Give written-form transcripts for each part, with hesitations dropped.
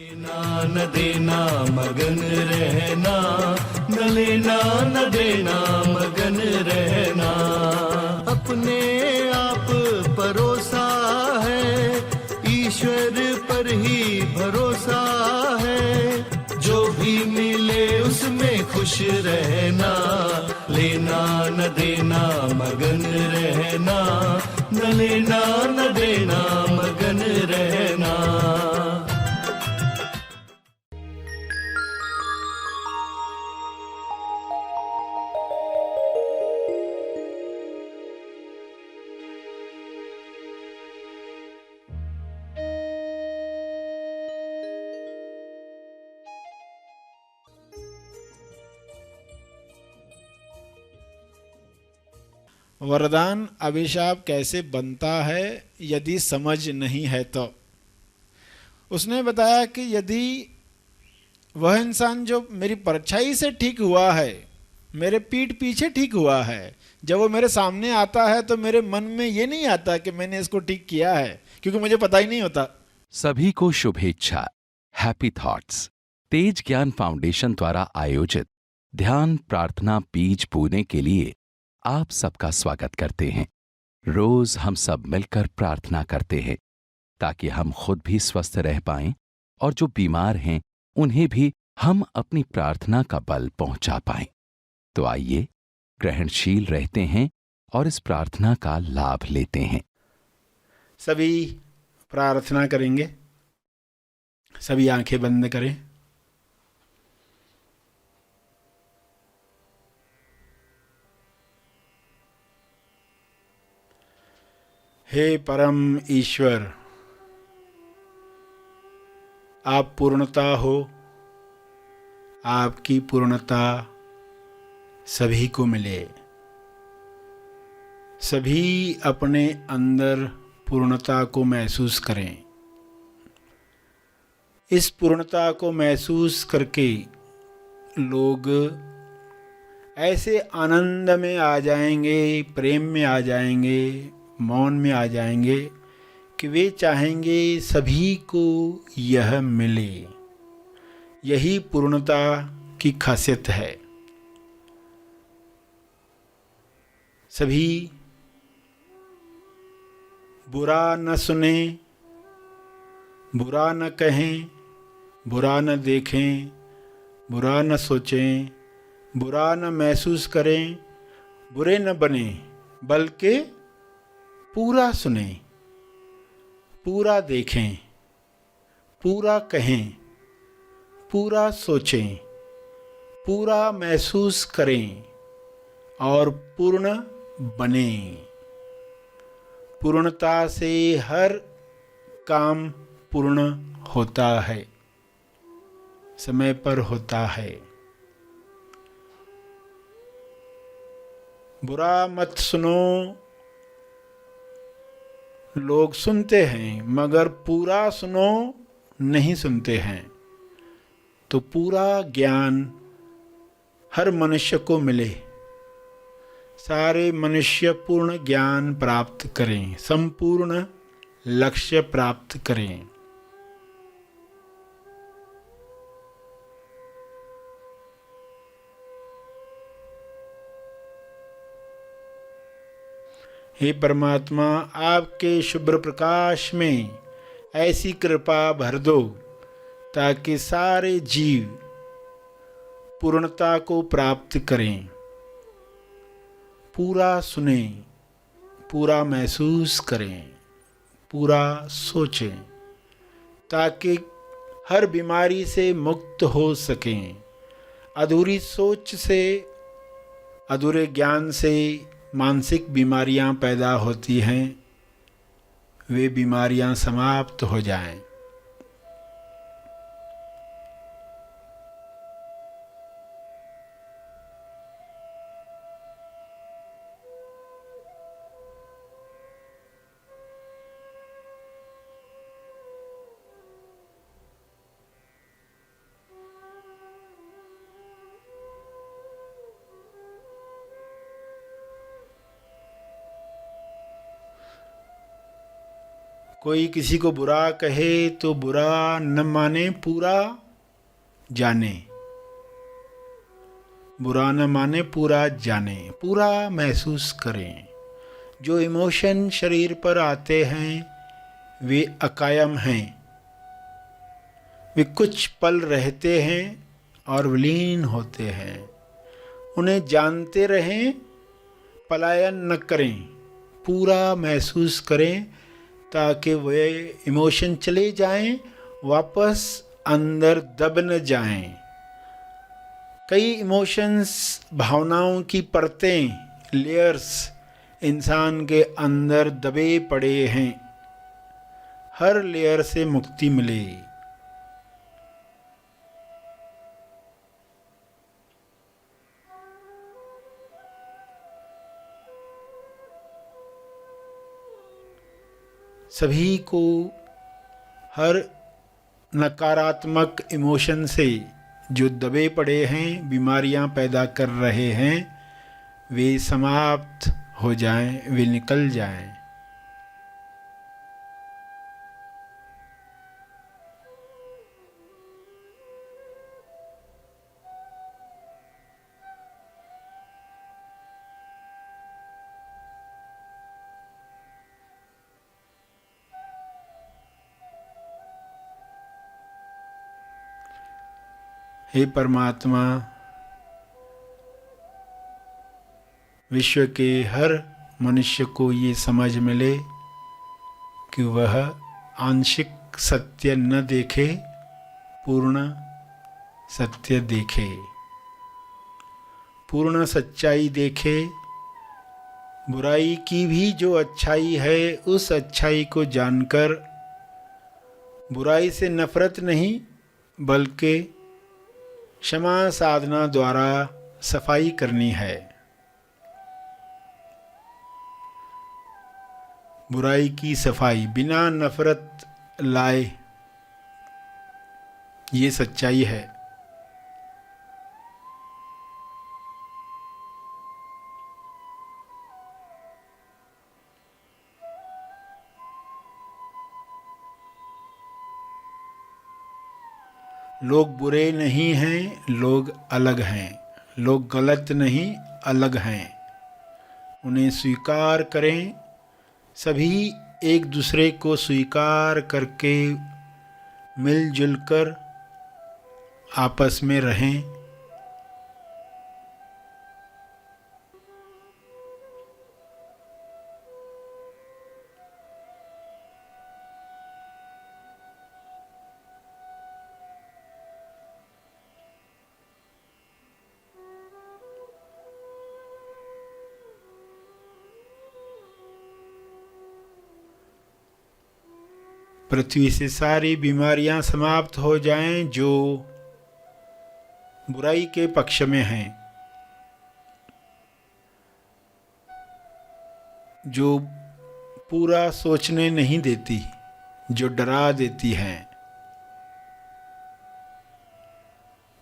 लेना न देना मगन रहना, न लेना न देना मगन रहना। अपने आप परोसा है, ईश्वर पर ही भरोसा है। जो भी मिले उसमें खुश रहना, लेना न देना मगन रहना, न लेना न देना मगन रहना। वरदान अभिशाप कैसे बनता है यदि समझ नहीं है तो। उसने बताया कि यदि वह इंसान जो मेरी परछाई से ठीक हुआ है, मेरे पीठ पीछे ठीक हुआ है, जब वो मेरे सामने आता है तो मेरे मन में ये नहीं आता कि मैंने इसको ठीक किया है, क्योंकि मुझे पता ही नहीं होता। सभी को शुभेच्छा। हैप्पी थॉट्स तेज ज्ञान फाउंडेशन द्वारा आयोजित ध्यान प्रार्थना बीज बोने के लिए आप सबका स्वागत करते हैं। रोज हम सब मिलकर प्रार्थना करते हैं ताकि हम खुद भी स्वस्थ रह पाएं और जो बीमार हैं उन्हें भी हम अपनी प्रार्थना का बल पहुंचा पाएं। तो आइए ग्रहणशील रहते हैं और इस प्रार्थना का लाभ लेते हैं। सभी प्रार्थना करेंगे। सभी आंखें बंद करें। हे परम ईश्वर, आप पूर्णता हो। आपकी पूर्णता सभी को मिले। सभी अपने अंदर पूर्णता को महसूस करें। इस पूर्णता को महसूस करके लोग ऐसे आनंद में आ जाएंगे, प्रेम में आ जाएंगे, मौन में आ जाएंगे कि वे चाहेंगे सभी को यह मिले। यही पूर्णता की खासियत है। सभी बुरा न सुने, बुरा न कहें, बुरा न देखें, बुरा न सोचें, बुरा न महसूस करें, बुरे न बने, बल्कि पूरा सुने, पूरा देखें, पूरा कहें, पूरा सोचें, पूरा महसूस करें और पूर्ण बने। पूर्णता से हर काम पूर्ण होता है, समय पर होता है। बुरा मत सुनो। लोग सुनते हैं मगर पूरा सुनो नहीं सुनते हैं। तो पूरा ज्ञान हर मनुष्य को मिले। सारे मनुष्य पूर्ण ज्ञान प्राप्त करें, संपूर्ण लक्ष्य प्राप्त करें। हे परमात्मा, आपके शुभ्र प्रकाश में ऐसी कृपा भर दो ताकि सारे जीव पूर्णता को प्राप्त करें। पूरा सुने, पूरा महसूस करें, पूरा सोचें, ताकि हर बीमारी से मुक्त हो सकें। अधूरी सोच से, अधूरे ज्ञान से मानसिक बीमारियां पैदा होती हैं, वे बीमारियां समाप्त हो जाएं। कोई किसी को बुरा कहे तो बुरा न माने, पूरा जाने। बुरा न माने, पूरा जाने, पूरा महसूस करें। जो इमोशन शरीर पर आते हैं वे अकायम हैं, वे कुछ पल रहते हैं और विलीन होते हैं। उन्हें जानते रहें, पलायन न करें, पूरा महसूस करें ताकि वे इमोशन चले जाएं, वापस अंदर दब न जाएं। कई इमोशंस, भावनाओं की परतें, लेयर्स इंसान के अंदर दबे पड़े हैं। हर लेयर से मुक्ति मिले। सभी को हर नकारात्मक इमोशन से जो दबे पड़े हैं, बीमारियां पैदा कर रहे हैं, वे समाप्त हो जाएं, वे निकल जाएं। हे परमात्मा, विश्व के हर मनुष्य को ये समझ मिले कि वह आंशिक सत्य न देखे, पूर्ण सत्य देखे, पूर्ण सच्चाई देखे। बुराई की भी जो अच्छाई है, उस अच्छाई को जानकर बुराई से नफरत नहीं बल्कि क्षमा साधना द्वारा सफाई करनी है। बुराई की सफाई बिना नफरत लाए, ये सच्चाई है। लोग बुरे नहीं हैं, लोग अलग हैं। लोग गलत नहीं, अलग हैं। उन्हें स्वीकार करें। सभी एक दूसरे को स्वीकार करके मिलजुल कर आपस में रहें। पृथ्वी से सारी बीमारियां समाप्त हो जाएं जो बुराई के पक्ष में हैं, जो पूरा सोचने नहीं देती, जो डरा देती हैं।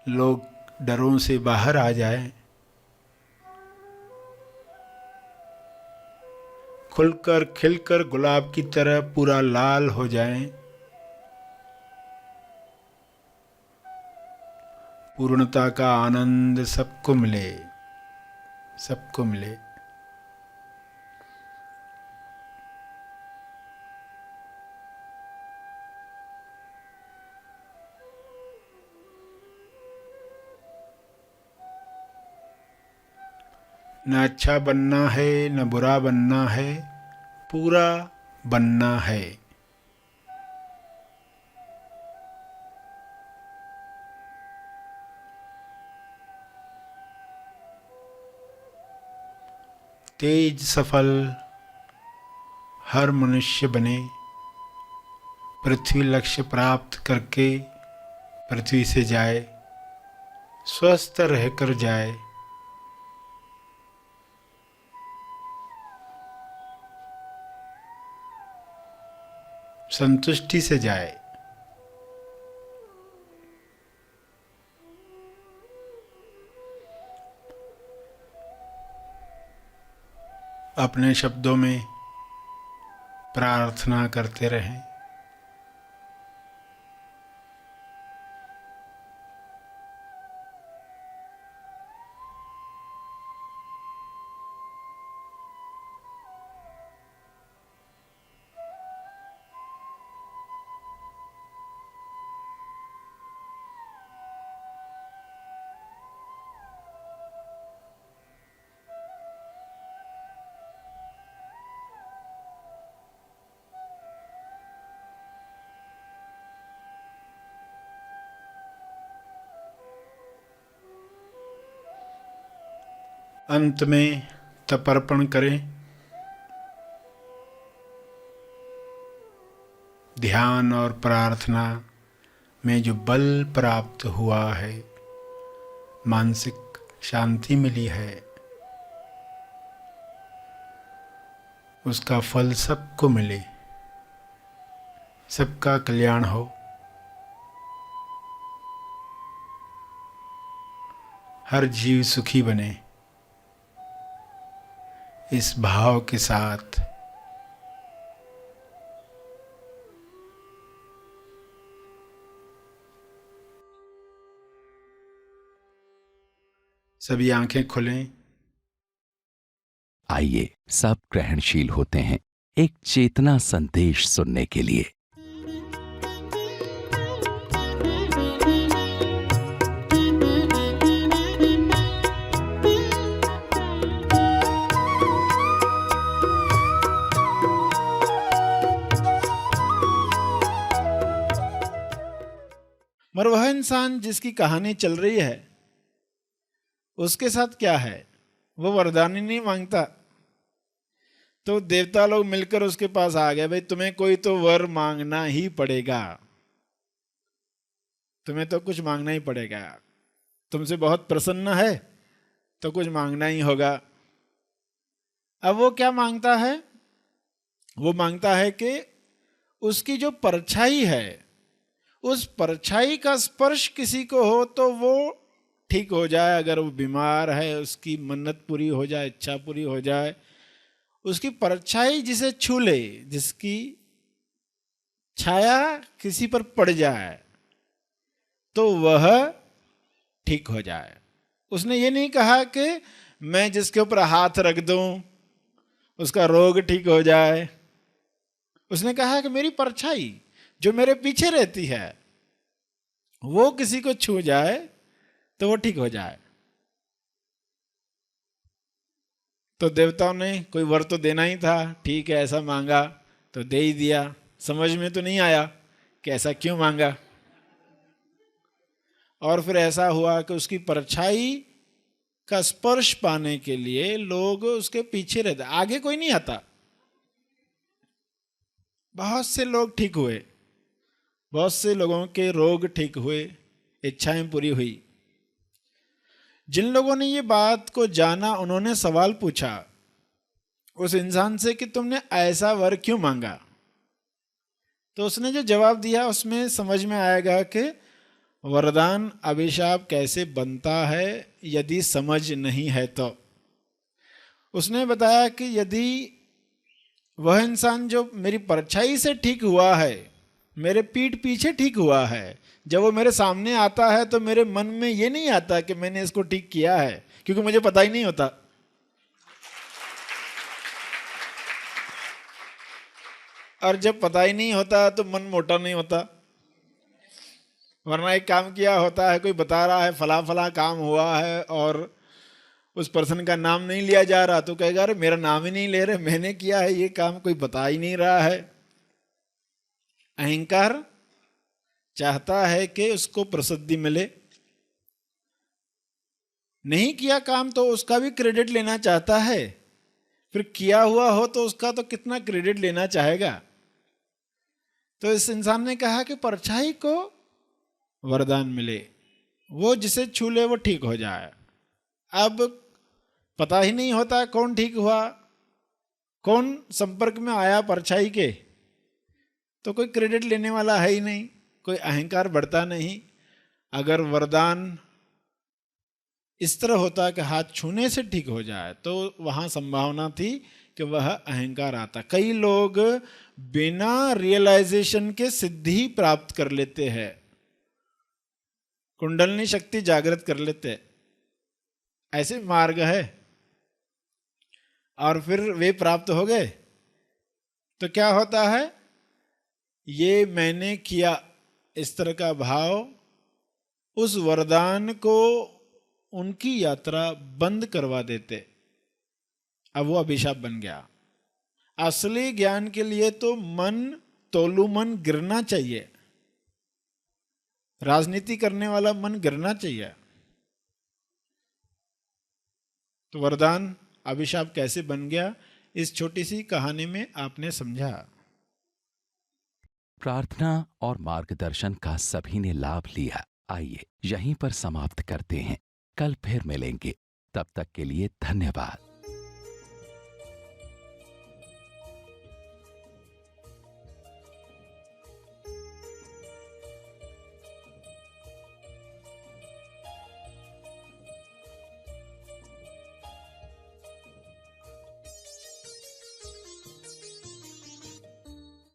लोग डरों से बाहर आ जाएं, खुलकर खिलकर गुलाब की तरह पूरा लाल हो जाएं। पूर्णता का आनंद सबको मिले, सबको मिले। न अच्छा बनना है, न बुरा बनना है, पूरा बनना है। तेज सफल हर मनुष्य बने, पृथ्वी लक्ष्य प्राप्त करके पृथ्वी से जाए, स्वस्थ रहकर जाए। संतुष्टि से जाए। अपने शब्दों में प्रार्थना करते रहें। अंत में तर्पण करें। ध्यान और प्रार्थना में जो बल प्राप्त हुआ है, मानसिक शांति मिली है, उसका फल सबको मिले, सबका कल्याण हो। हर जीव सुखी बने, इस भाव के साथ सभी आंखें खोलें। आइए सब ग्रहणशील होते हैं एक चेतना संदेश सुनने के लिए। मगर वह इंसान जिसकी कहानी चल रही है, उसके साथ क्या है? वो वरदान ही नहीं मांगता। तो देवता लोग मिलकर उसके पास आ गए, भाई तुम्हें कोई तो वर मांगना ही पड़ेगा, तुम्हें तो कुछ मांगना ही पड़ेगा, तुमसे बहुत प्रसन्न है तो कुछ मांगना ही होगा। अब वो क्या मांगता है? वो मांगता है कि उसकी जो परछाई है, उस परछाई का स्पर्श किसी को हो तो वो ठीक हो जाए। अगर वो बीमार है, उसकी मन्नत पूरी हो जाए, इच्छा पूरी हो जाए। उसकी परछाई जिसे छू ले, जिसकी छाया किसी पर पड़ जाए, तो वह ठीक हो जाए। उसने ये नहीं कहा कि मैं जिसके ऊपर हाथ रख दूं उसका रोग ठीक हो जाए। उसने कहा कि मेरी परछाई जो मेरे पीछे रहती है, वो किसी को छू जाए तो वो ठीक हो जाए। तो देवताओं ने कोई वर तो देना ही था, ठीक है, ऐसा मांगा तो दे ही दिया। समझ में तो नहीं आया कि ऐसा क्यों मांगा। और फिर ऐसा हुआ कि उसकी परछाई का स्पर्श पाने के लिए लोग उसके पीछे रहते, आगे कोई नहीं आता। बहुत से लोग ठीक हुए, बहुत से लोगों के रोग ठीक हुए, इच्छाएं पूरी हुई। जिन लोगों ने ये बात को जाना, उन्होंने सवाल पूछा उस इंसान से कि तुमने ऐसा वर क्यों मांगा। तो उसने जो जवाब दिया उसमें समझ में आएगा कि वरदान अभिशाप कैसे बनता है यदि समझ नहीं है। तो उसने बताया कि यदि वह इंसान जो मेरी परछाई से ठीक हुआ है, मेरे पीठ पीछे ठीक हुआ है, जब वो मेरे सामने आता है तो मेरे मन में ये नहीं आता कि मैंने इसको ठीक किया है, क्योंकि मुझे पता ही नहीं होता। और जब पता ही नहीं होता तो मन मोटा नहीं होता। वरना एक काम किया होता है, कोई बता रहा है फला फला काम हुआ है और उस पर्सन का नाम नहीं लिया जा रहा, तो कहेगा अरे मेरा नाम ही नहीं ले रहे, मैंने किया है ये काम, कोई बता ही नहीं रहा है। अहंकार चाहता है कि उसको प्रसिद्धि मिले। नहीं किया काम तो उसका भी क्रेडिट लेना चाहता है, फिर किया हुआ हो तो उसका तो कितना क्रेडिट लेना चाहेगा। तो इस इंसान ने कहा कि परछाई को वरदान मिले, वो जिसे छू ले वो ठीक हो जाए। अब पता ही नहीं होता कौन ठीक हुआ, कौन संपर्क में आया परछाई के, तो कोई क्रेडिट लेने वाला है ही नहीं, कोई अहंकार बढ़ता नहीं। अगर वरदान इस तरह होता कि हाथ छूने से ठीक हो जाए तो वहां संभावना थी कि वह अहंकार आता। कई लोग बिना रियलाइजेशन के सिद्धि प्राप्त कर लेते हैं, कुंडलनी शक्ति जागृत कर लेते हैं, ऐसे मार्ग है, और फिर वे प्राप्त हो गए तो क्या होता है, ये मैंने किया, इस तरह का भाव उस वरदान को उनकी यात्रा बंद करवा देते। अब वो अभिशाप बन गया। असली ज्ञान के लिए तो मन, तोलू मन गिरना चाहिए, राजनीति करने वाला मन गिरना चाहिए। तो वरदान अभिशाप कैसे बन गया, इस छोटी सी कहानी में आपने समझा। प्रार्थना और मार्गदर्शन का सभी ने लाभ लिया। आइए यहीं पर समाप्त करते हैं, कल फिर मिलेंगे, तब तक के लिए धन्यवाद।